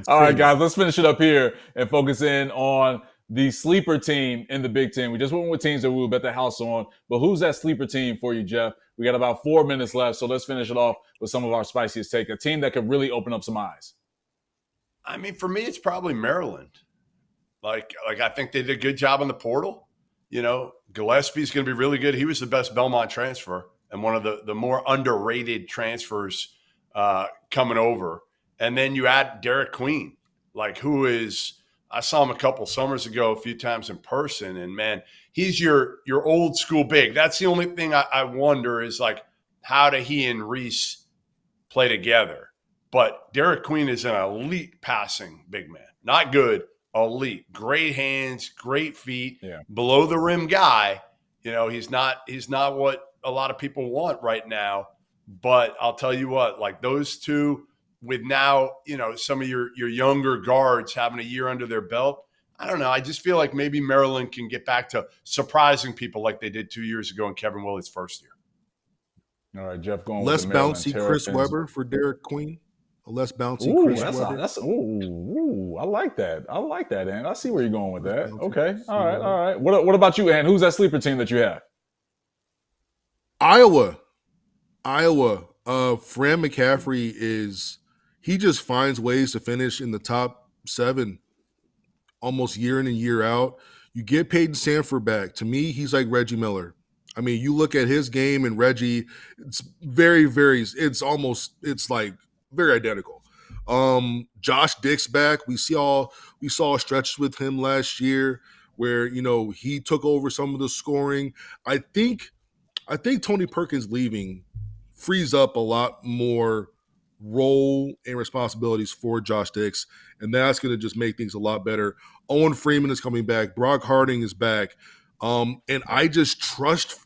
All right, guys, let's finish it up here and focus in on the sleeper team in the Big Ten. We just went with teams that we would bet the house on, but who's that sleeper team for you, Jeff? We got about 4 minutes left, so let's finish it off with some of our spiciest take. A team that could really open up some eyes. I mean, for me, it's probably Maryland. Like I think they did a good job in the portal. You know, Gillespie's going to be really good. He was the best Belmont transfer and one of the more underrated transfers coming over. And then you add Derek Queen, like who is – I saw him a couple summers ago, a few times in person, and man, he's your old school big. That's the only thing I wonder is like, how do he and Reese play together? But Derek Queen is an elite passing big man, not good, elite, great hands, great feet, below the rim guy. You know, he's not what a lot of people want right now. But I'll tell you what, like those two. With now, you know, some of your younger guards having a year under their belt, I don't know. I just feel like maybe Maryland can get back to surprising people like they did 2 years ago in Kevin Willie's first year. All right, Jeff, going less with the bouncy Terrapins. Chris Webber for Derek Queen. A less bouncy Chris Webber. I like that. Ant. I see where you're going with that. Okay. All right. What about you, Ant? Who's that sleeper team that you have? Iowa. Fran McCaffrey he just finds ways to finish in the top 7 almost year in and year out. You get Peyton Sanford back. To me, he's like Reggie Miller. I mean, you look at his game and Reggie, it's very, very, it's like very identical. Josh Dick's back. We saw stretches with him last year where, you know, he took over some of the scoring. I think Tony Perkins leaving frees up a lot more role and responsibilities for Josh Dix, and that's going to just make things a lot better. Owen Freeman is coming back. Brock Harding is back, and I just trust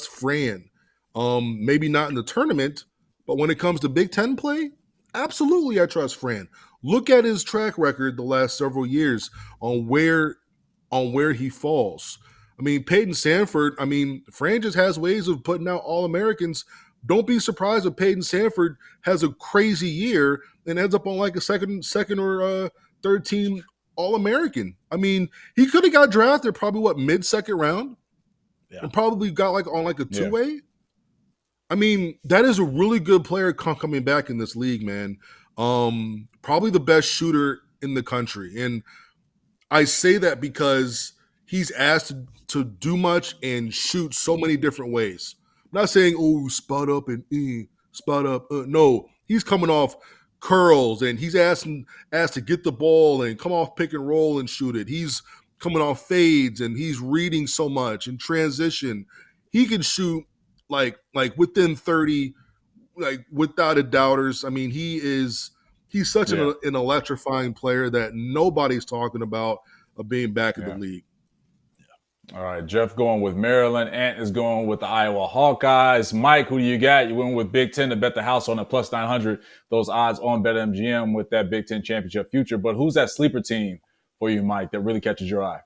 Fran. Maybe not in the tournament, but when it comes to Big Ten play, absolutely I trust Fran. Look at his track record the last several years on where he falls. I mean, Peyton Sanford. I mean, Fran just has ways of putting out All-Americans. Don't be surprised if Peyton Sanford has a crazy year and ends up on like a second or third team All-American. I mean, he could have got drafted probably mid-second round, and probably got on a two-way. Yeah. I mean, that is a really good player coming back in this league, man. Probably the best shooter in the country, and I say that because he's asked to do much and shoot so many different ways. I'm not saying, spot up and spot up. No, he's coming off curls and he's asked to get the ball and come off pick and roll and shoot it. He's coming off fades and he's reading so much in transition. He can shoot like within 30, like without a doubters. I mean, he's such an electrifying player that nobody's talking about being back in the league. All right, Jeff going with Maryland. Ant is going with the Iowa Hawkeyes. Mike, who do you got? You went with Big Ten to bet the house on a plus 900. Those odds on BetMGM with that Big Ten championship future. But who's that sleeper team for you, Mike, that really catches your eye?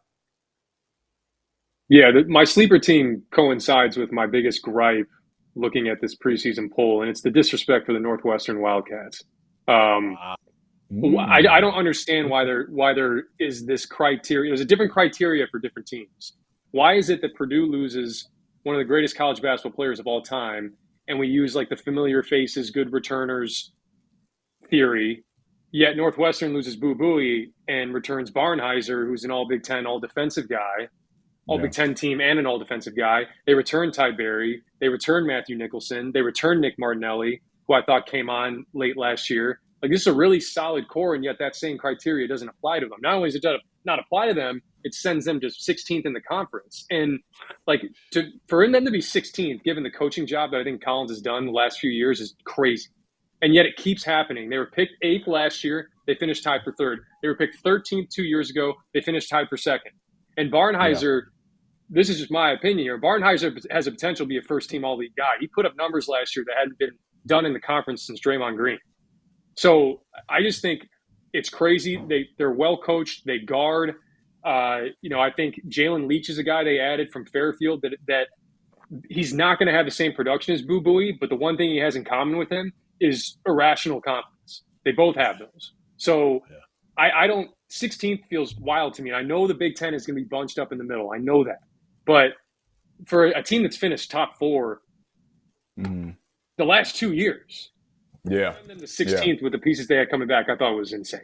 Yeah, my sleeper team coincides with my biggest gripe looking at this preseason poll, and it's the disrespect for the Northwestern Wildcats. I don't understand why there is this criteria. There's a different criteria for different teams. Why is it that Purdue loses one of the greatest college basketball players of all time, and we use like the familiar faces, good returners theory, yet Northwestern loses Boo Buie and returns Barnhizer, who's an all Big Ten, all defensive guy, all Big Ten team and an all defensive guy. They return Ty Berry. They return Matthew Nicholson. They return Nick Martinelli, who I thought came on late last year. Like, this is a really solid core, and yet that same criteria doesn't apply to them. Not only does it not apply to them, it sends them to 16th in the conference. And like for them to be 16th, given the coaching job that I think Collins has done the last few years, is crazy. And yet it keeps happening. They were picked 8th last year. They finished tied for 3rd. They were picked 13th 2 years ago. They finished tied for 2nd. And Barnhizer, this is just my opinion here, Barnhizer has a potential to be a first-team all-league guy. He put up numbers last year that hadn't been done in the conference since Draymond Green. So I just think it's crazy. They're well coached. They guard. I think Jalen Leach is a guy they added from Fairfield that he's not going to have the same production as Boo Buie, but the one thing he has in common with him is irrational confidence. They both have those. So I don't. 16th feels wild to me. I know the Big Ten is going to be bunched up in the middle. I know that, but for a team that's finished top 4 the last 2 years, and then the 16th with the pieces they had coming back, I thought was insane.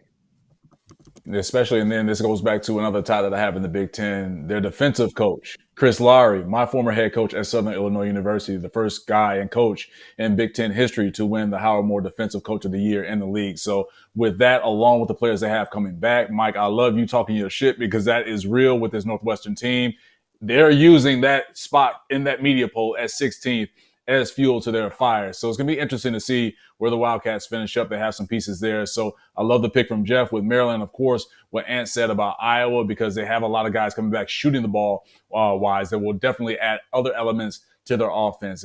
Especially, and then this goes back to another tie that I have in the Big Ten. Their defensive coach, Chris Lowry, my former head coach at Southern Illinois University, the first guy and coach in Big Ten history to win the Howard Moore Defensive Coach of the Year in the league. So with that, along with the players they have coming back, Mike, I love you talking your shit because that is real with this Northwestern team. They're using that spot in that media poll at 16th as fuel to their fire. So it's going to be interesting to see where the Wildcats finish up. They have some pieces there. So I love the pick from Jeff with Maryland. Of course, what Ant said about Iowa, because they have a lot of guys coming back shooting the ball wise that will definitely add other elements to their offense.